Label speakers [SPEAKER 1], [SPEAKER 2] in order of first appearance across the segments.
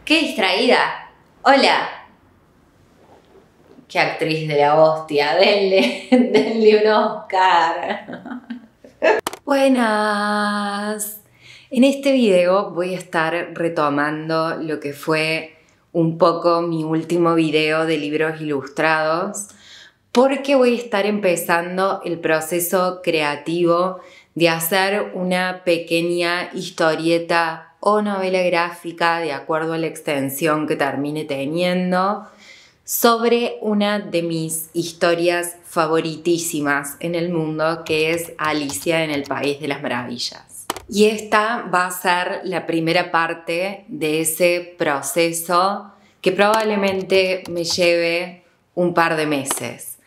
[SPEAKER 1] ¡Qué distraída! ¡Hola! ¡Qué actriz de la hostia! Denle un Oscar. Buenas. En este video voy a estar retomando lo que fue un poco mi último video de libros ilustrados, porque voy a estar empezando el proceso creativo de hacer una pequeña historieta o novela gráfica, de acuerdo a la extensión que termine teniendo, sobre una de mis historias favoritísimas en el mundo, que es Alicia en el País de las Maravillas. Y esta va a ser la primera parte de ese proceso que probablemente me lleve un par de meses,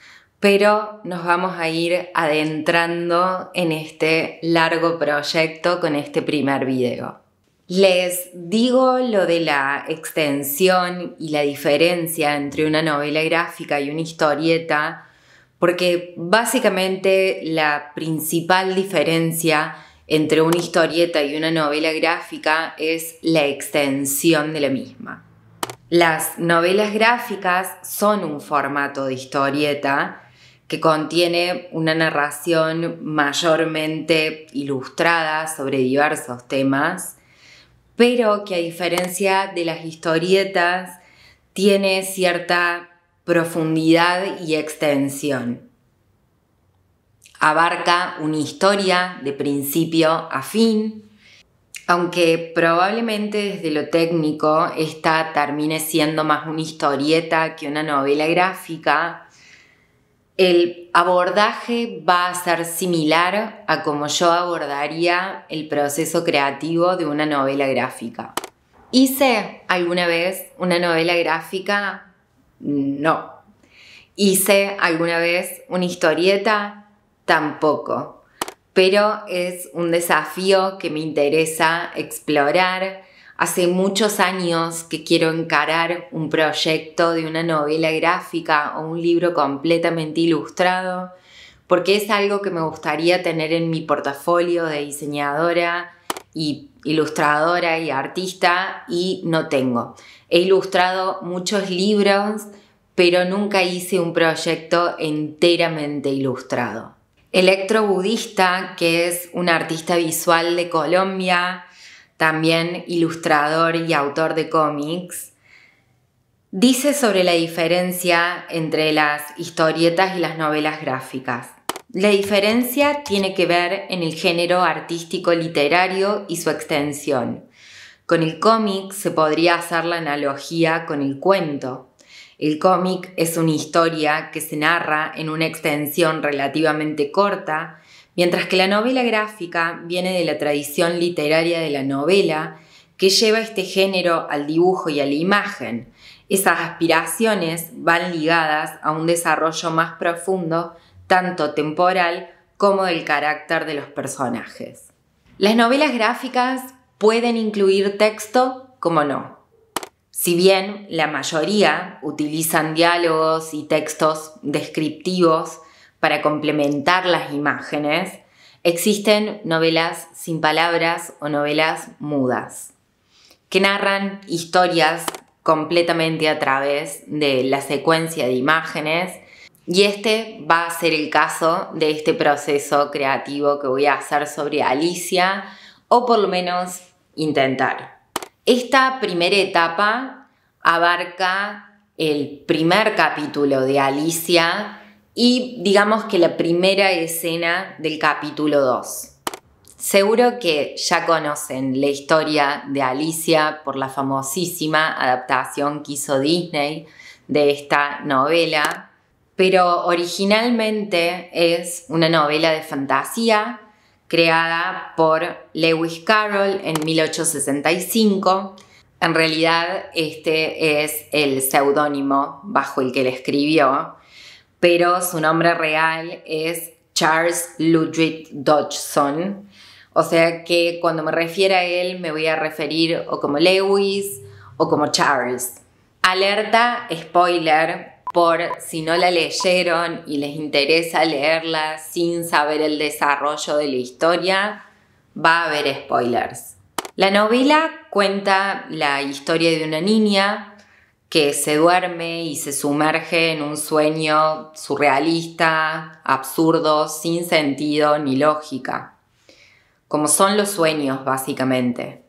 [SPEAKER 1] pero nos vamos a ir adentrando en este largo proyecto con este primer video. Les digo lo de la extensión y la diferencia entre una novela gráfica y una historieta, porque básicamente la principal diferencia entre una historieta y una novela gráfica es la extensión de la misma. Las novelas gráficas son un formato de historieta que contiene una narración mayormente ilustrada sobre diversos temas, pero que a diferencia de las historietas tiene cierta profundidad y extensión. Abarca una historia de principio a fin, aunque probablemente desde lo técnico esta termine siendo más una historieta que una novela gráfica. El abordaje va a ser similar a como yo abordaría el proceso creativo de una novela gráfica. ¿Hice alguna vez una novela gráfica? No. ¿Hice alguna vez una historieta? Tampoco. Pero es un desafío que me interesa explorar. Hace muchos años que quiero encarar un proyecto de una novela gráfica o un libro completamente ilustrado, porque es algo que me gustaría tener en mi portafolio de diseñadora y ilustradora y artista, y no tengo. He ilustrado muchos libros, pero nunca hice un proyecto enteramente ilustrado. Electro Budista, que es un artista visual de Colombia, también ilustrador y autor de cómics, dice sobre la diferencia entre las historietas y las novelas gráficas. La diferencia tiene que ver en el género artístico literario y su extensión. Con el cómic se podría hacer la analogía con el cuento. El cómic es una historia que se narra en una extensión relativamente corta, mientras que la novela gráfica viene de la tradición literaria de la novela, que lleva este género al dibujo y a la imagen. Esas aspiraciones van ligadas a un desarrollo más profundo, tanto temporal como del carácter de los personajes. Las novelas gráficas pueden incluir texto como no. Si bien la mayoría utilizan diálogos y textos descriptivos para complementar las imágenes, existen novelas sin palabras o novelas mudas, que narran historias completamente a través de la secuencia de imágenes, y este va a ser el caso de este proceso creativo que voy a hacer sobre Alicia, o por lo menos intentar. Esta primera etapa abarca el primer capítulo de Alicia y digamos que la primera escena del capítulo 2. Seguro que ya conocen la historia de Alicia por la famosísima adaptación que hizo Disney de esta novela, pero originalmente es una novela de fantasía creada por Lewis Carroll en 1865. En realidad este es el seudónimo bajo el que la escribió, pero su nombre real es Charles Ludwig Dodgson, o sea que cuando me refiera a él me voy a referir o como Lewis o como Charles. Alerta spoiler por si no la leyeron y les interesa leerla sin saber el desarrollo de la historia, va a haber spoilers. La novela cuenta la historia de una niña que se duerme y se sumerge en un sueño surrealista, absurdo, sin sentido ni lógica, como son los sueños básicamente,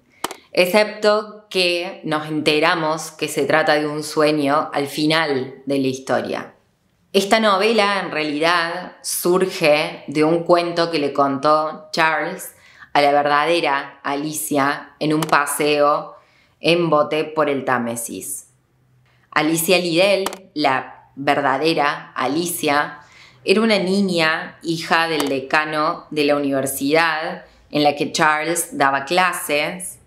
[SPEAKER 1] excepto que nos enteramos que se trata de un sueño al final de la historia. Esta novela en realidad surge de un cuento que le contó Charles a la verdadera Alicia en un paseo en bote por el Támesis. Alicia Liddell, la verdadera Alicia, era una niña, hija del decano de la universidad en la que Charles daba clases.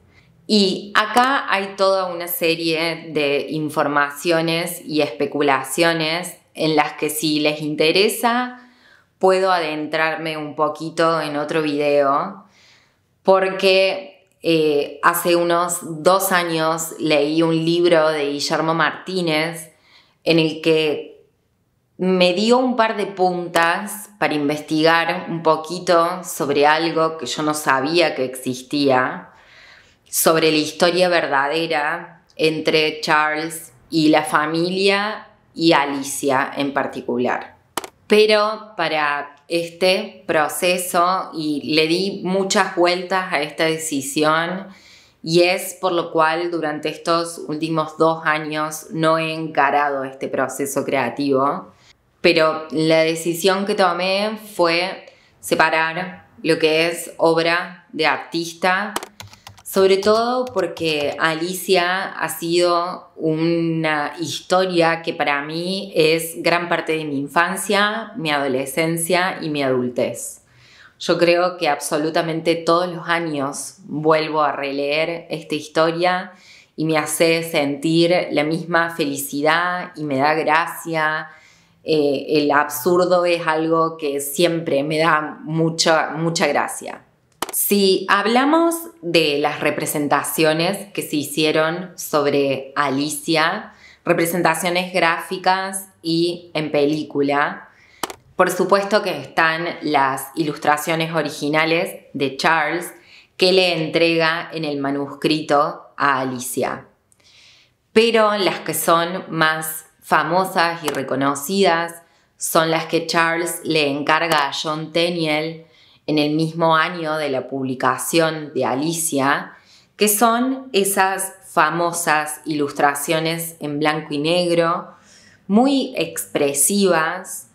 [SPEAKER 1] Y acá hay toda una serie de informaciones y especulaciones en las que, si les interesa, puedo adentrarme un poquito en otro video, porque hace unos 2 años leí un libro de Guillermo Martínez en el que me dio un par de puntas para investigar un poquito sobre algo que yo no sabía que existía, sobre la historia verdadera entre Charles y la familia y Alicia en particular. Pero para este proceso, y le di muchas vueltas a esta decisión, y es por lo cual durante estos últimos 2 años no he encarado este proceso creativo, pero la decisión que tomé fue separar lo que es obra de artista, sobre todo porque Alicia ha sido una historia que para mí es gran parte de mi infancia, mi adolescencia y mi adultez. Yo creo que absolutamente todos los años vuelvo a releer esta historia y me hace sentir la misma felicidad y me da gracia. El absurdo es algo que siempre me da mucha gracia. Si hablamos de las representaciones que se hicieron sobre Alicia, representaciones gráficas y en película, por supuesto que están las ilustraciones originales de Charles que le entrega en el manuscrito a Alicia. Pero las que son más famosas y reconocidas son las que Charles le encarga a John Tenniel en el mismo año de la publicación de Alicia, que son esas famosas ilustraciones en blanco y negro, muy expresivas,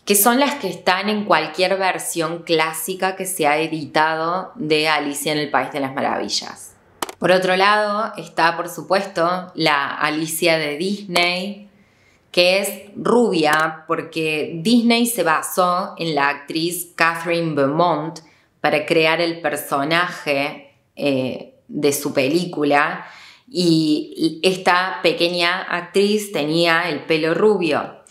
[SPEAKER 1] que son las que están en cualquier versión clásica que se ha editado de Alicia en el País de las Maravillas. Por otro lado está, por supuesto, la Alicia de Disney, que es rubia porque Disney se basó en la actriz Catherine Beaumont para crear el personaje de su película, y esta pequeña actriz tenía el pelo rubio,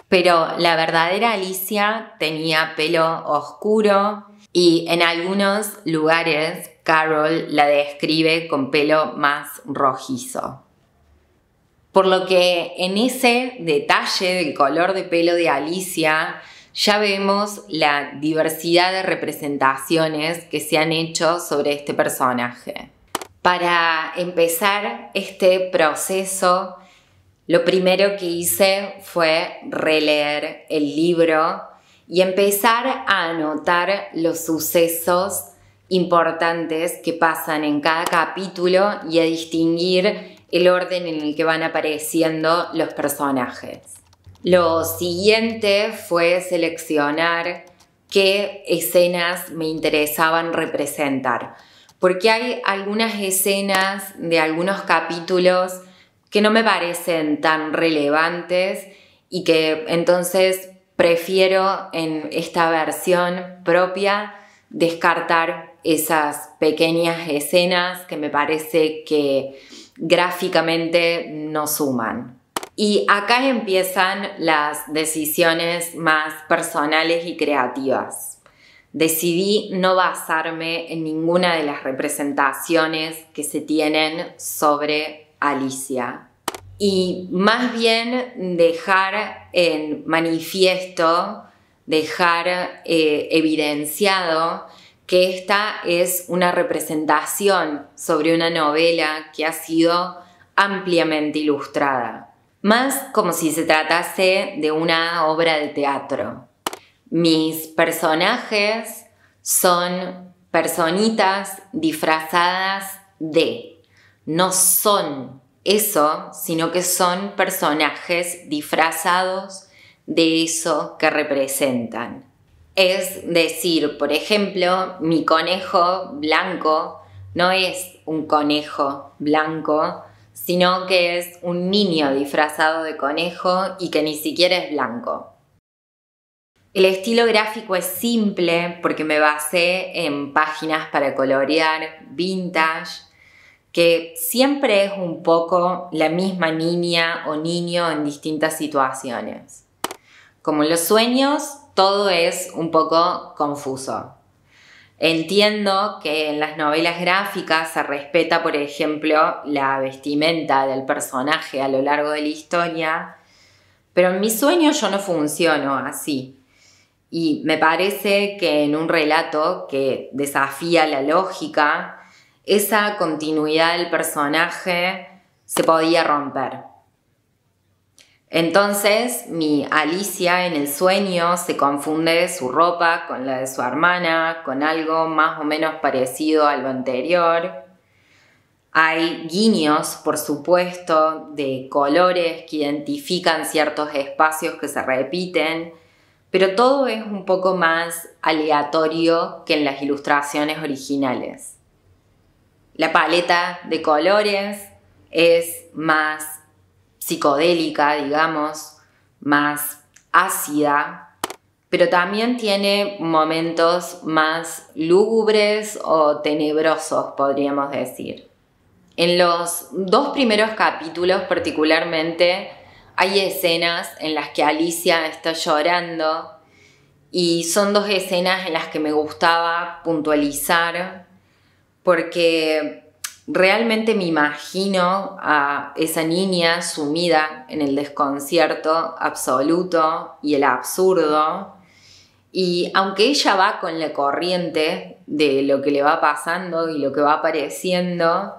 [SPEAKER 1] pero la verdadera Alicia tenía pelo oscuro y en algunos lugares Carol la describe con pelo más rojizo. Por lo que en ese detalle del color de pelo de Alicia ya vemos la diversidad de representaciones que se han hecho sobre este personaje. Para empezar este proceso, lo primero que hice fue releer el libro y empezar a anotar los sucesos importantes que pasan en cada capítulo y a distinguir el orden en el que van apareciendo los personajes. Lo siguiente fue seleccionar qué escenas me interesaban representar, porque hay algunas escenas de algunos capítulos que no me parecen tan relevantes y que entonces prefiero en esta versión propia descartar esas pequeñas escenas que me parece que gráficamente no suman. Y acá empiezan las decisiones más personales y creativas. Decidí no basarme en ninguna de las representaciones que se tienen sobre Alicia y más bien dejar en manifiesto, dejar evidenciado que esta es una representación sobre una novela que ha sido ampliamente ilustrada, más como si se tratase de una obra de teatro. Mis personajes son personitas disfrazadas de. No son eso, sino que son personajes disfrazados de eso que representan. Es decir, por ejemplo, mi conejo blanco no es un conejo blanco, sino que es un niño disfrazado de conejo y que ni siquiera es blanco. El estilo gráfico es simple porque me basé en páginas para colorear vintage, que siempre es un poco la misma niña o niño en distintas situaciones. Como en los sueños, todo es un poco confuso. Entiendo que en las novelas gráficas se respeta, por ejemplo, la vestimenta del personaje a lo largo de la historia, pero en mis sueños yo no funciono así. Y me parece que en un relato que desafía la lógica, esa continuidad del personaje se podía romper. Entonces, mi Alicia en el sueño se confunde su ropa con la de su hermana, con algo más o menos parecido a lo anterior. Hay guiños, por supuesto, de colores que identifican ciertos espacios que se repiten, pero todo es un poco más aleatorio que en las ilustraciones originales. La paleta de colores es más psicodélica, digamos, más ácida, pero también tiene momentos más lúgubres o tenebrosos, podríamos decir. En los 2 primeros capítulos particularmente hay escenas en las que Alicia está llorando y son 2 escenas en las que me gustaba puntualizar porque realmente me imagino a esa niña sumida en el desconcierto absoluto y el absurdo, y aunque ella va con la corriente de lo que le va pasando y lo que va apareciendo,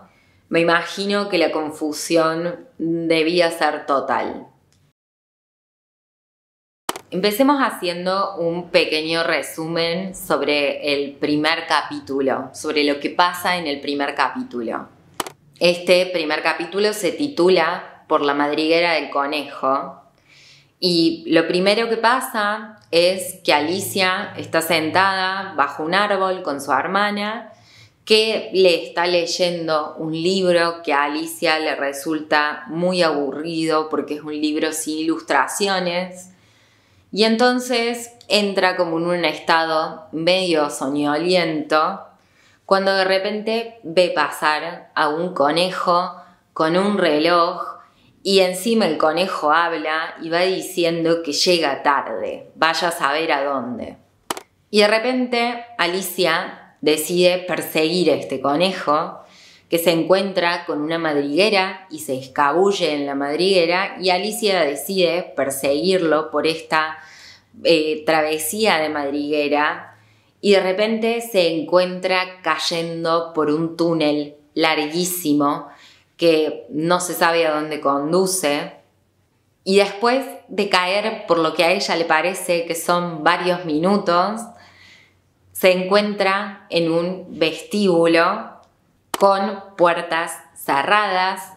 [SPEAKER 1] me imagino que la confusión debía ser total. Empecemos haciendo un pequeño resumen sobre el primer capítulo, sobre lo que pasa en el primer capítulo. Este primer capítulo se titula Por la madriguera del conejo y lo primero que pasa es que Alicia está sentada bajo un árbol con su hermana que le está leyendo un libro que a Alicia le resulta muy aburrido porque es un libro sin ilustraciones. Y entonces entra como en un estado medio soñoliento cuando de repente ve pasar a un conejo con un reloj y encima el conejo habla y va diciendo que llega tarde, vaya a saber a dónde. Y de repente Alicia decide perseguir a este conejo que se encuentra con una madriguera y se escabulle en la madriguera y Alicia decide perseguirlo por esta travesía de madriguera y de repente se encuentra cayendo por un túnel larguísimo que no se sabe a dónde conduce y después de caer por lo que a ella le parece que son varios minutos, se encuentra en un vestíbulo con puertas cerradas.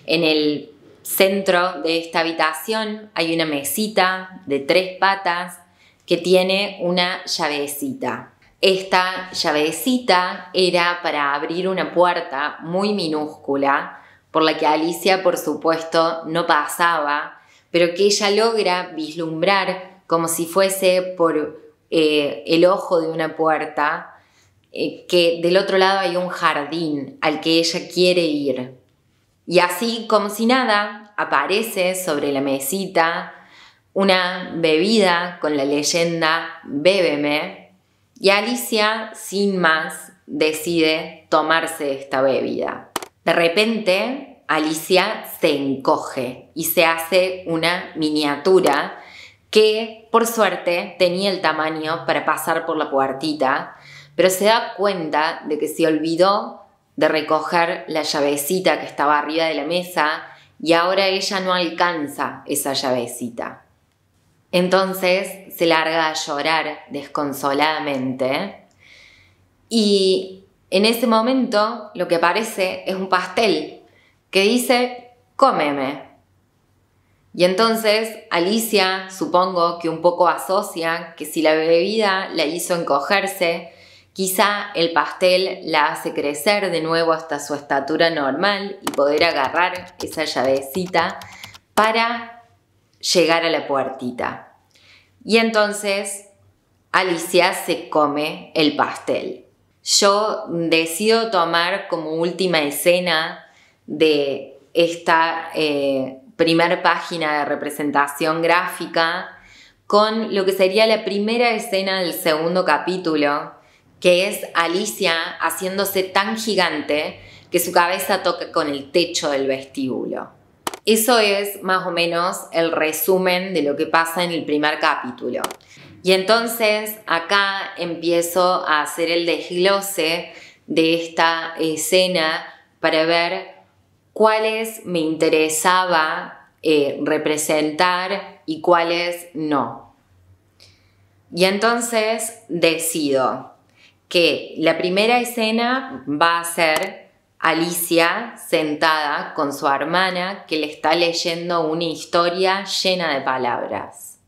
[SPEAKER 1] En el centro de esta habitación hay una mesita de 3 patas que tiene una llavecita. Esta llavecita era para abrir una puerta muy minúscula por la que Alicia, por supuesto, no pasaba, pero que ella logra vislumbrar como si fuese por el ojo de una puerta, que del otro lado hay un jardín al que ella quiere ir. Y así, como si nada, aparece sobre la mesita una bebida con la leyenda «Bébeme» y Alicia, sin más, decide tomarse esta bebida. De repente, Alicia se encoge y se hace una miniatura que, por suerte, tenía el tamaño para pasar por la puertita, pero se da cuenta de que se olvidó de recoger la llavecita que estaba arriba de la mesa y ahora ella no alcanza esa llavecita. Entonces se larga a llorar desconsoladamente y en ese momento lo que aparece es un pastel que dice «cómeme». Y entonces Alicia, supongo que un poco asocia que si la bebida la hizo encogerse, quizá el pastel la hace crecer de nuevo hasta su estatura normal y poder agarrar esa llavecita para llegar a la puertita. Y entonces Alicia se come el pastel. Yo decido tomar como última escena de esta primer página de representación gráfica con lo que sería la primera escena del segundo capítulo, que es Alicia haciéndose tan gigante que su cabeza toca con el techo del vestíbulo. Eso es más o menos el resumen de lo que pasa en el primer capítulo. Y entonces acá empiezo a hacer el desglose de esta escena para ver cuáles me interesaba representar y cuáles no. Y entonces decido que la primera escena va a ser Alicia sentada con su hermana que le está leyendo una historia llena de palabras.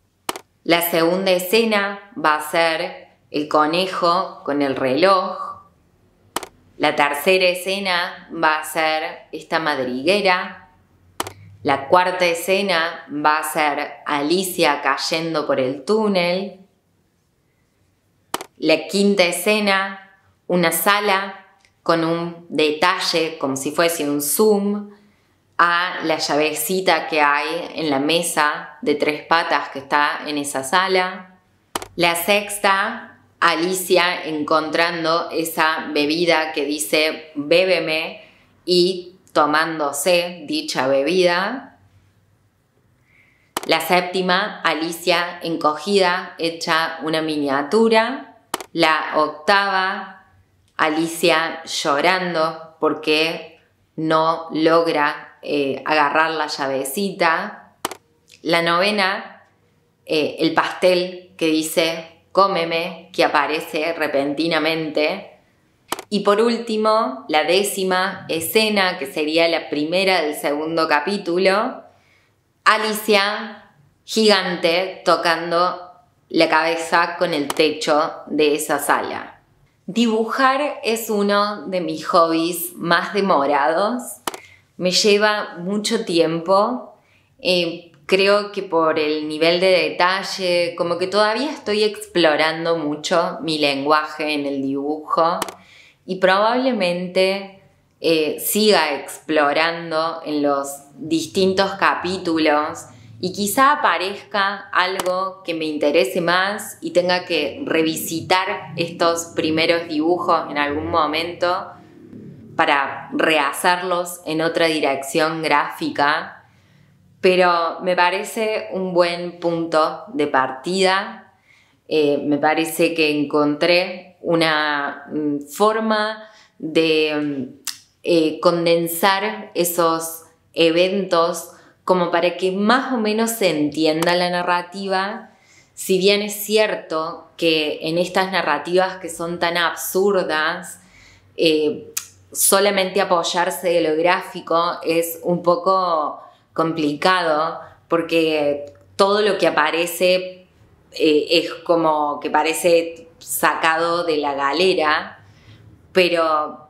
[SPEAKER 1] La segunda escena va a ser el conejo con el reloj. La tercera escena va a ser esta madriguera. La cuarta escena va a ser Alicia cayendo por el túnel. La quinta escena, una sala con un detalle como si fuese un zoom a la llavecita que hay en la mesa de 3 patas que está en esa sala. La sexta, Alicia encontrando esa bebida que dice bébeme y tomándose dicha bebida. La séptima, Alicia encogida, hecha una miniatura. La octava, Alicia llorando porque no logra agarrar la llavecita. La novena, el pastel que dice cómeme, que aparece repentinamente. Y por último, la décima escena, que sería la primera del segundo capítulo, Alicia gigante tocando la cabeza con el techo de esa sala. Dibujar es uno de mis hobbies más demorados. Me lleva mucho tiempo. Creo que por el nivel de detalle, como que todavía estoy explorando mucho mi lenguaje en el dibujo y probablemente siga explorando en los distintos capítulos y quizá aparezca algo que me interese más y tenga que revisitar estos primeros dibujos en algún momento para rehacerlos en otra dirección gráfica. Pero me parece un buen punto de partida. Me parece que encontré una forma de condensar esos eventos como para que más o menos se entienda la narrativa. Si bien es cierto que en estas narrativas que son tan absurdas, solamente apoyarse de lo gráfico es un poco complicado porque todo lo que aparece es como que parece sacado de la galera, pero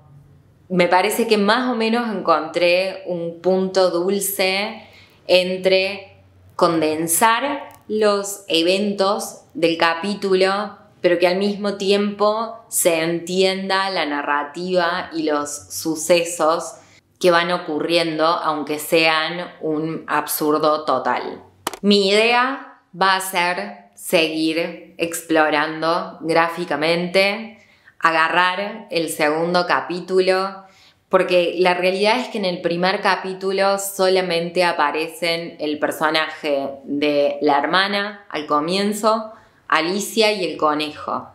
[SPEAKER 1] me parece que más o menos encontré un punto dulce entre condensar los eventos del capítulo, pero que al mismo tiempo se entienda la narrativa y los sucesos que van ocurriendo, aunque sean un absurdo total. Mi idea va a ser seguir explorando gráficamente, agarrar el segundo capítulo, porque la realidad es que en el primer capítulo solamente aparecen el personaje de la hermana al comienzo, Alicia y el conejo.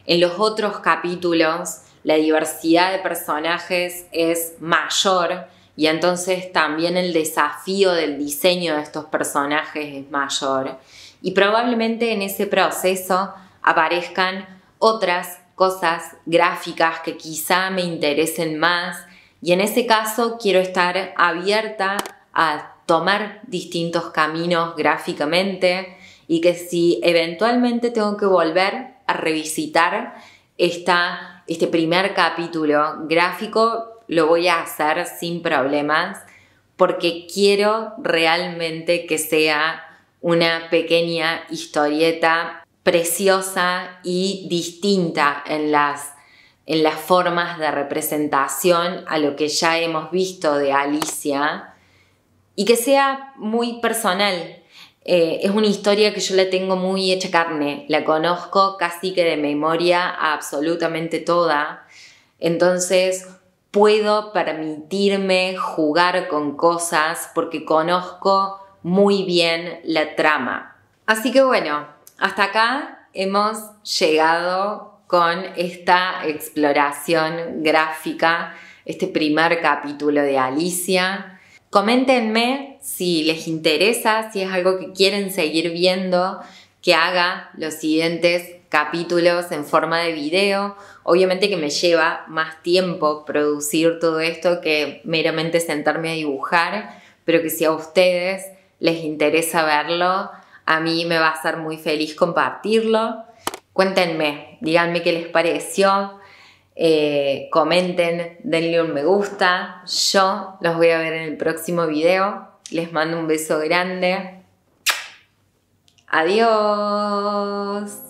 [SPEAKER 1] En los otros capítulos la diversidad de personajes es mayor y entonces también el desafío del diseño de estos personajes es mayor. Y probablemente en ese proceso aparezcan otras cosas gráficas que quizá me interesen más y en ese caso quiero estar abierta a tomar distintos caminos gráficamente y que si eventualmente tengo que volver a revisitar este primer capítulo gráfico, lo voy a hacer sin problemas porque quiero realmente que sea una pequeña historieta preciosa y distinta en las formas de representación a lo que ya hemos visto de Alicia y que sea muy personal. Es una historia que yo la tengo muy hecha carne, la conozco casi que de memoria absolutamente toda, entonces puedo permitirme jugar con cosas porque conozco muy bien la trama. Así que bueno, hasta acá hemos llegado con esta exploración gráfica, este primer capítulo de Alicia. Coméntenme si les interesa, si es algo que quieren seguir viendo, que haga los siguientes capítulos en forma de video. Obviamente que me lleva más tiempo producir todo esto que meramente sentarme a dibujar, pero que si a ustedes les interesa verlo, a mí me va a hacer muy feliz compartirlo. Cuéntenme, díganme qué les pareció. Comenten, denle un me gusta. Yo los voy a ver en el próximo video. Les mando un beso grande. Adiós.